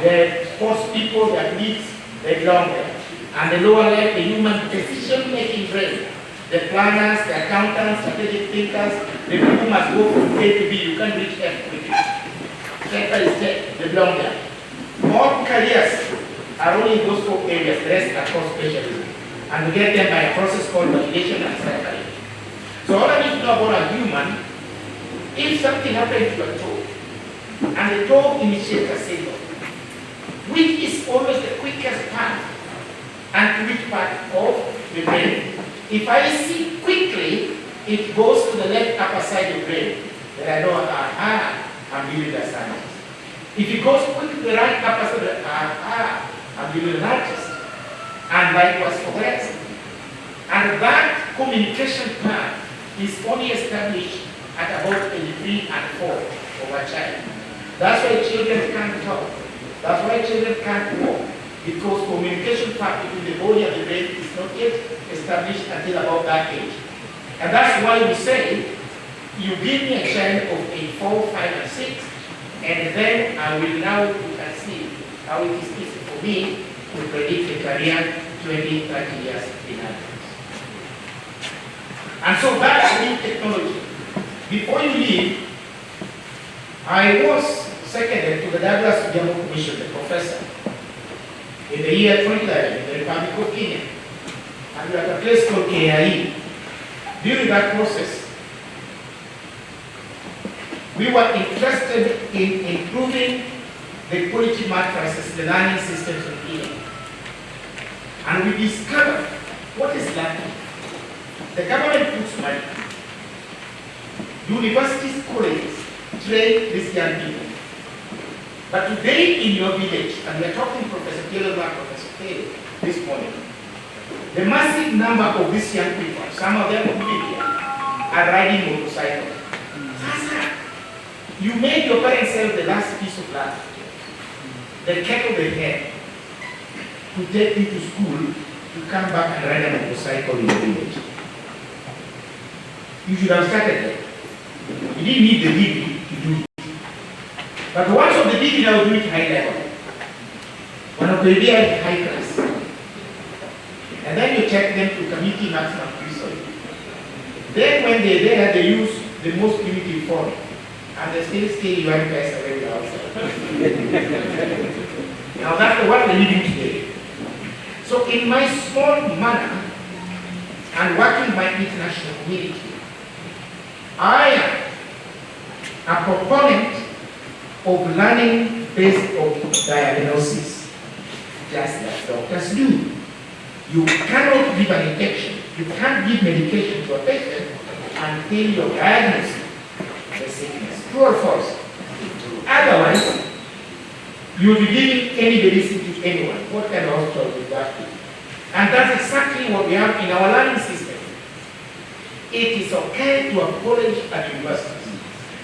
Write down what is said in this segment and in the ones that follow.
The sports people, the athletes, they belong there. And the lower level, the human decision-making brain, the planners, the accountants, strategic thinkers, the people who must go from A to B. You can't reach F quickly. Center is tech, they belong there. All careers are only in those 4 areas, the rest are called specialism. And we get them by a process called validation and psychology. So all I need to know about a human, if something happens to a toe, and the toe initiates a signal, which is always the quickest path, and to which part of the brain? If I see quickly, it goes to the left upper side of the brain, then I know, I'm dealing with a scientist. If it goes quick to the right upper side, I'm dealing with an artist. And likewise for the rest. And that communication path is only established at about 3 and 4 of a child. That's why children can't talk. That's why children can't walk. Because communication path between the body and the brain is not yet established until about that age. And that's why we say, you give me a child of a 4, 5, and 6, and then I will now, you can see how it is easy for me to predict a career 20, 30 years in advance. And so that's new technology. Before you leave, I was seconded to the Douglas Odhiambo Commission, the professor, in the year 2011 in the Republic of Kenya. And we were at a place called KIE. During that process, we were interested in improving the quality matrices, the learning systems in Kenya. And we discovered what is lacking. The government puts money. Universities, colleges train these young people. But today in your village, and we are talking to Professor Taylor, Professor Taylor this morning, the massive number of these young people, some of them here, are riding motorcycles. You made your parents sell the last piece of land, the kettle they had, to take you to school, to come back and ride a motorcycle in your village. You should have started there. You didn't need the degree to do it. But once of the degree, now do it high level. One of the idea high class. And then you check them to community maximum research. Then when they're there, they use the most primitive form. And they still stay you and guys away with outside. Now that's the one we're living today. So in my small manner, and working by international community, I am a proponent of learning based on diagnosis, just like doctors do. You cannot give an injection, you can't give medication to a patient until you're diagnosing the sickness. True or false? Otherwise, you'll be giving any medicine to anyone. What kind of hospital will that be? And that's exactly what we have in our learning system. It is okay to have college and universities.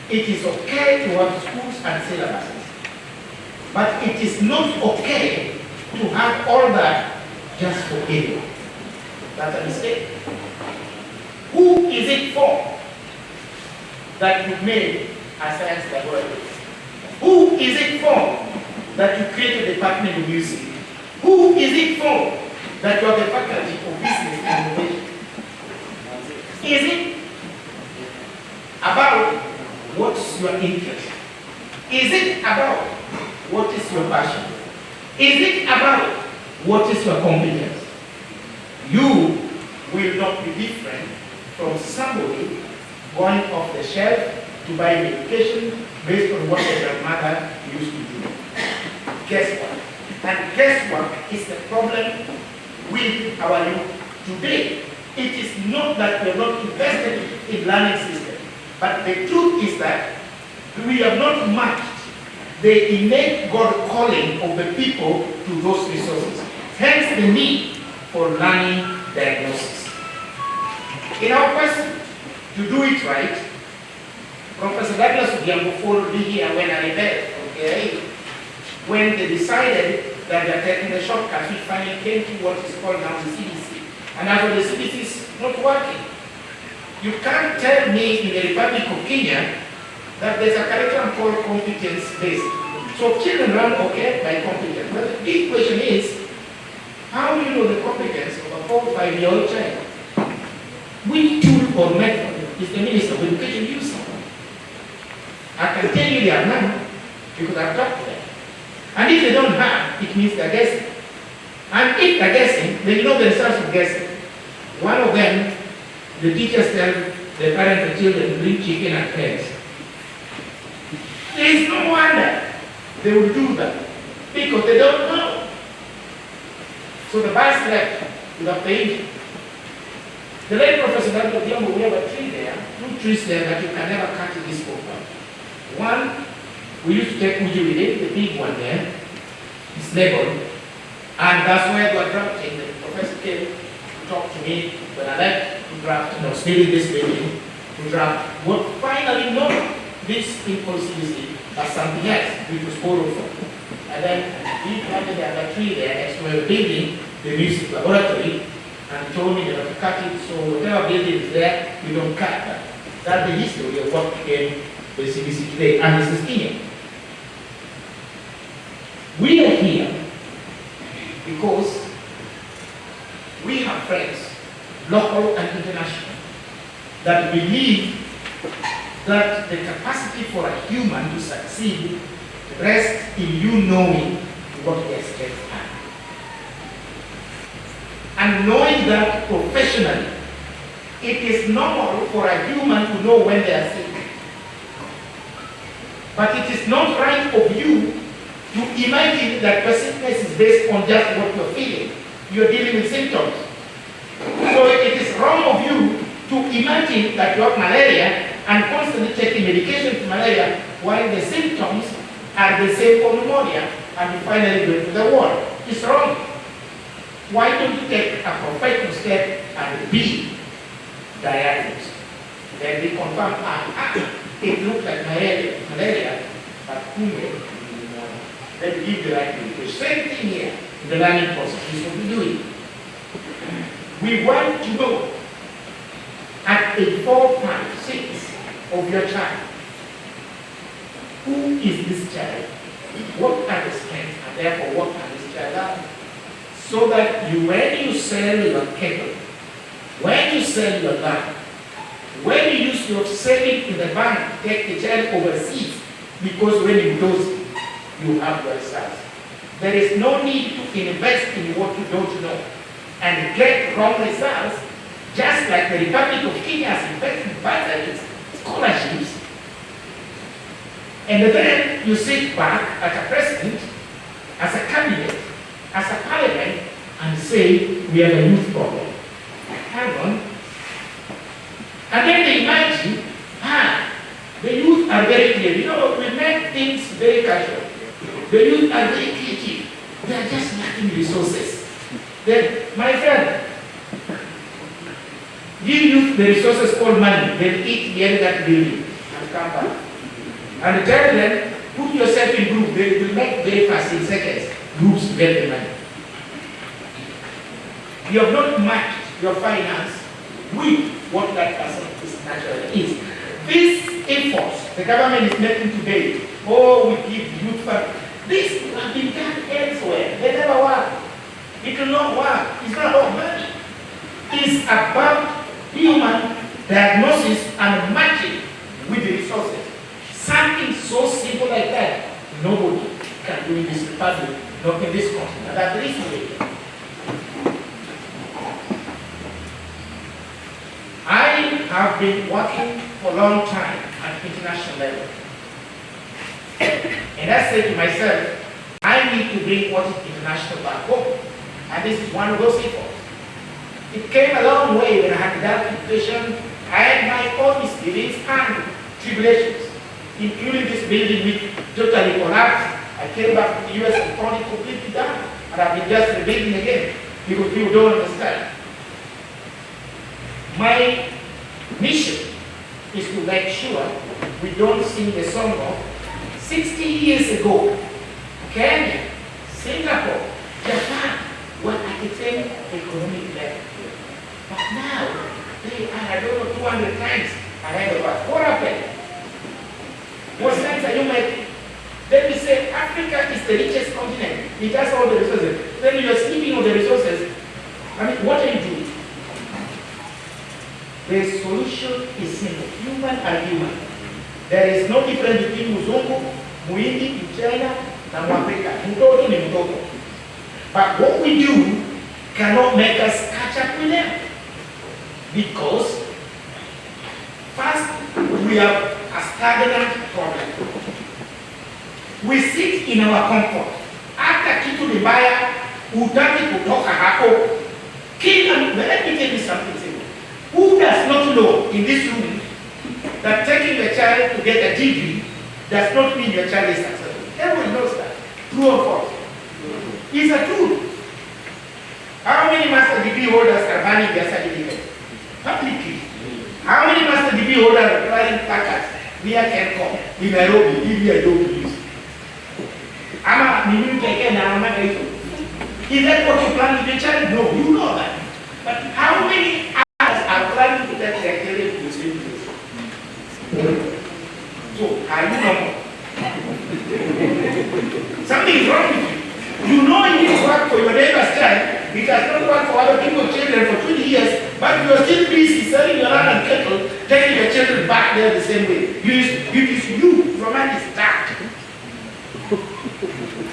It is okay to have schools and syllabuses. But it is not okay to have all that just for anyone. That's a mistake. Who is it for that you made a science laboratory? Who is it for that you created a department of music? Who is it for that you have the faculty of business and innovation? Is it about what's your interest? Is it about what is your passion? Is it about what is your competence? You will not be different from somebody going off the shelf to buy medication based on what their grandmother used to do. Guess what? And guess what is the problem with our youth today? It is not that we are not invested in learning system, but the truth is that we have not matched the innate God calling of the people to those resources. Hence the need for learning diagnosis. In our quest to do it right, Professor Douglas Odhiambo will be here when I rebelled, okay? When they decided that they are taking the shortcut, we finally came to what is called now the CDC. And after the CDC is not working. You can't tell me in the Republic of Kenya that there's a curriculum called competence-based. So children run okay by competence. But the big question is, how do you know the competence of a 4 or 5-year-old child? Which tool or method is the Minister of Education using? I can tell you they are none because I've talked to them. And if they don't have, it means they're guessing. And if they're guessing, then you know the results of guessing. One of them, the teachers tell the parents and children to bring chicken and eggs. There is no wonder they will do that because they don't know. So the bus left without the engine. The late Professor Dr. Diambo, we have a tree there, 2 trees there that you can never cut in this compound. One, we used to take Ujuri, the big one there, it's labeled, and that's where we are drafting. The professor came to talk to me when I left to draft, still in this building, to draft what finally not this impulsivity, but something else, which was borrowed from. And then he planted the other tree there next to a building, the music laboratory, and told me that to cut it, so whatever building is there, we don't cut that. That's the history of what became the CBC today, and this is Kenya. We are here because we have friends, local and international, that believe that the capacity for a human to succeed rests in you knowing what their strengths are. And knowing that professionally, it is normal for a human to know when they are sick. But it is not right of you to imagine that your sickness is based on just what you're feeling. You're dealing with symptoms. So it is wrong of you to imagine that you have malaria and constantly taking medication for malaria while the symptoms are the same for pneumonia and you finally go to the ward. It's wrong. Why don't you take a professional step and be diagnosed? Then we confirm, it looks like malaria, but who knows? Then we give the right to the same thing here in the learning process. Is what we're doing. We want to know at age 4, 5, 6 of your child, who is this child? What are the strengths, and therefore what are this child are? So that when you sell your kettle, when you sell your land, when you use your saving in the bank, take the child overseas, because when you lose, you have your results. There is no need to invest in what you don't know and get wrong results, just like the Republic of Kenya has invested in bursaries, scholarships, and then you sit back as a president, as a cabinet, as a parliament, and say, we have a youth problem. Hang on. And then they imagine, the youth are very clear. You know, we make things very casual. The youth are very creative. They are just lacking resources. Then, my friend, give youth the resources called money, then eat near that building and come back. And tell them, put yourself in group, they will make very fast in seconds, groups to get the money. You have not matched your finance with what that person is naturally is. These efforts the government is making today, we give youth fund, this have been done elsewhere. They never work. It will not work. It's not about money. It's about human diagnosis and matching with the resources. Something so simple like that, nobody can do in this republic, not in this country. And that's the reason. I have been working for a long time at international level. And I said to myself, I need to bring what is international back home. And this is one of those efforts. It came a long way when I had that education. I had my own misgivings and tribulations, including this building which totally collapsed. I came back to the US and found it completely done. And I've been just rebuilding again because people don't understand. My mission is to make sure we don't sing the song of 60 years ago, Kenya, Singapore, Japan were at the same economic level. But now, they are, I don't know, 200 times ahead of us. What happened? What sense are you making? Then we say, is the richest continent. It has all the resources. Then you are sleeping on the resources. I mean, what are you doing? The solution is simple. Human are human. There is no difference between Muzungu, Muhindi, Mchina, and Mwafrika. Mtoto ni mtoto. But what we do cannot make us catch up with them. Because first, we have a stagnant problem. We sit in our comfort. Hata kitu ni mbaya, hutaki kutoka hapo. Let me tell you something simple. Who does not know in this room that taking the child to get a degree does not mean your child is successful? Everyone knows that. True or false? It's a truth. How many master degree holders are earning their certificate? Publicly. How many master degree holders are applying placards near Kencom, in Nairobi, give me a job please? Ama ni mimi pekee na anataka hizo. Is that what you plan with your child? No, you know that. But how many others are planning to take their career to the same place? So, are you normal? Something is wrong with you. You know you need to work for your neighbor's child. It has not worked for other people's children for 20 years, but you are still busy selling your land and cattle, taking your children back there the same way. It is you from at the start.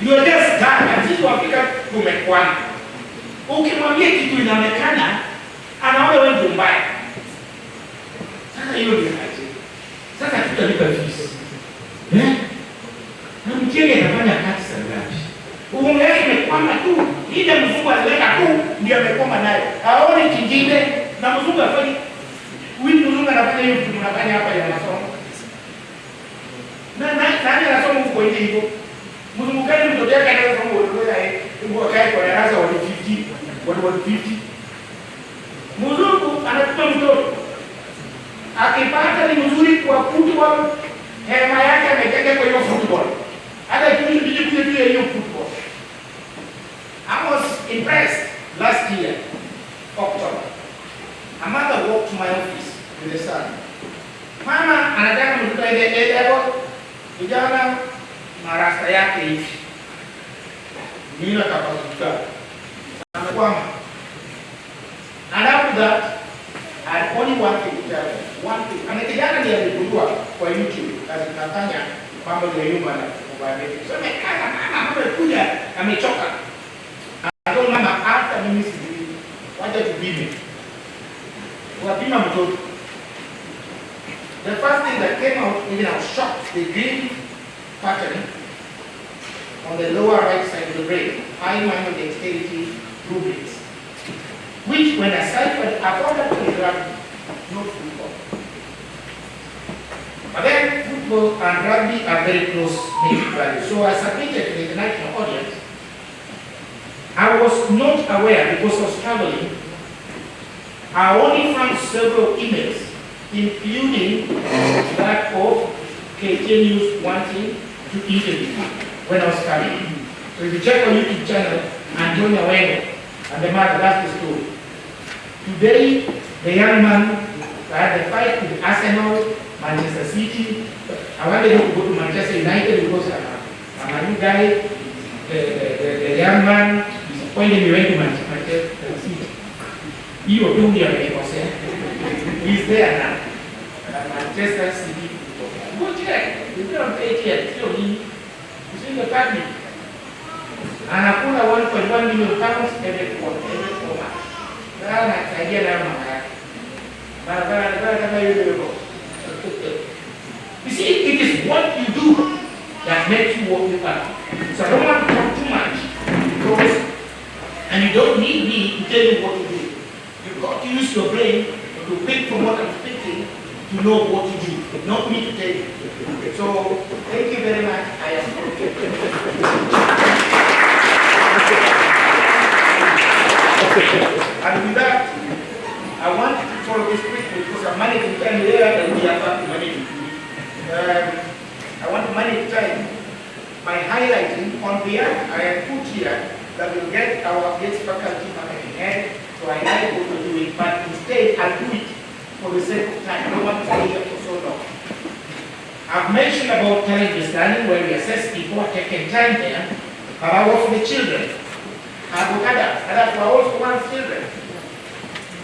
You are just stuck, and sisi Waafrika tumekwama. Ukimwambia kitu inaonekana, anaona wewe ndio mbaya. Sasa hiyo ni aje? Sasa tutalipa fees. Na mjenge anafanya kazi sana ngapi? Uongo yake imekwama tu. Ile mzungu analeta tu ndio amekwama nayo. Haoni kingine na mzungu afanye. Huyu mzungu anafanya hiyo kitu tunafanya hapa ya masomo. Nani anasoma huko nje hivyo? Mzungu gani mtoto yake anaweza kusoma wewe ngo akae kwa darasa wa 50 watu wa 50. Mzungu anatupa mtoto. Akipata ni mzuri kwa football, hema yake amejenga kwa hiyo football. Hata kitu kile hiyo football. I was impressed last year, October. A mother walked to my office with a son. Mama anataka mtoto aende A-level, vijana marasta yake hivi. Mimi nakapakuta. Anakwama. And after that, I had only one thing to tell them. One thing. Kijana ndiye aligundua kwa YouTube kazi tunafanya mambo ya nyumba na kubadilika. So nimekaza mama amekuja amechoka. Ndio mama hata mimi sijui. Wacha tupime. Wapima mtoto. The first thing that came out, even I was shocked, the green pattern on the lower right side of the brain, high minor dexterity rubrics, which when I ciphered, I found that in rugby, not football. But then football and rugby are very close native values. So I submitted to the international audience. I was not aware because I was traveling. I only found several emails, including that of KTN News wanting to interview when I was coming. So if you check our YouTube channel, Antonio Wenge and the mother, that's the story. Today, the young man had a fight with Arsenal, Manchester City. I wanted him to go to Manchester United because I'm a new guy. The young man disappointed me when he went to Manchester City. He was doing he's there now. Manchester City. Go check. You don't pay here. Still he. He's in the family. And I put a 1.1 million pounds every 4 months. That's the idea now. You see, it is what you do that makes you what you are. So I don't want to talk too much because, and you don't need me to tell you what to do. You've got to use your brain to pick from what I'm speaking to know what to do, not me to tell you. So thank you very much. I am. And with that, I want to follow this quickly because I'm managing time here and we have to manage. I want to manage time by highlighting on behalf I have put here that will get our guest faculty marketing head to highlight what we're doing, but instead I'll do it for the sake of time. I don't want to stay here for so long. I've mentioned about talent learning where we assess people, taking time there, but I work for the children. I've got adults who are also once children.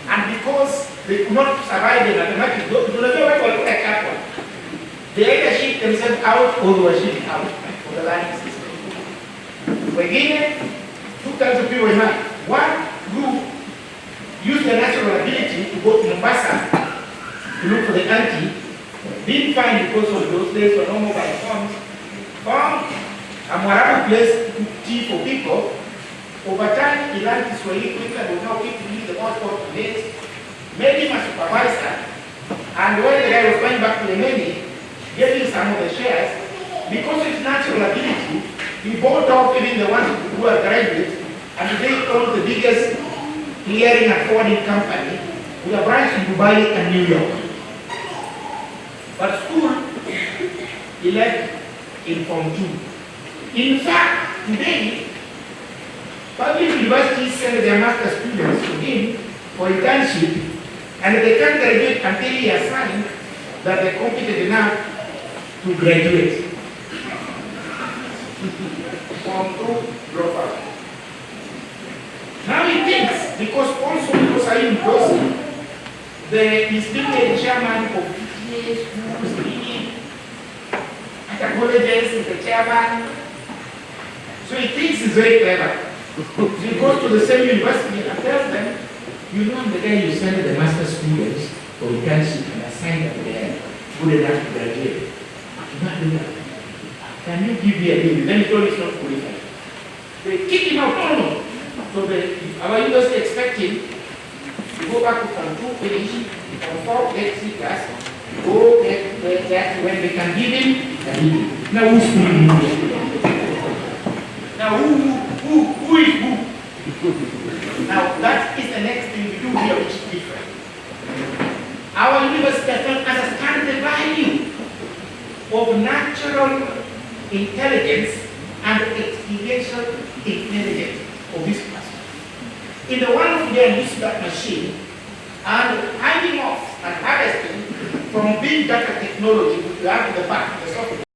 And because they could not survive the mathematics, do not know what will look like. They either shift themselves out or they were shifted out for the learning system. Wengine, two types of people in mind. One group used their natural ability to go to Mombasa to look for the auntie. Didn't find because of those days were no mobile phones. Found a Mwarabu place to tea for people. Over time, he learned Kiswahili quickly and would now keep to use the hotspot days. Made him a supervisor. And when the guy was going back to the menu, gave him some of the shares. Because of his natural ability, he bought off even the ones who were graduates, and today owns the biggest clearing and forwarding company with a branch in Dubai and New York. But school, he left in Form 2. In fact, today, public universities send their master students to him for internship, and they can't graduate until he has signed that they're competent enough to graduate. Form 2 dropout. Now he thinks, because I am he's been the chairman of PTA, at colleges, he's the chairman. So he thinks he's very clever. So he goes to the same university and tells them, you know I'm the guy you send the master students for internship and assign them there, good enough to graduate. You not do that. Can you give me a deal? Then he told he's not qualified. They kick him out. No. So our university expect him to go back to Form 2, finish, Form 4, get C class, go get that when they can give him a deal. Now who's schooling him? Now who is who? Now that is the next thing we do here which is different. Our university does not understand the value of natural intelligence and experiential intelligence of this person. In the one of them use that machine and hanging off and harvesting from big data technology which we have in the back, the software.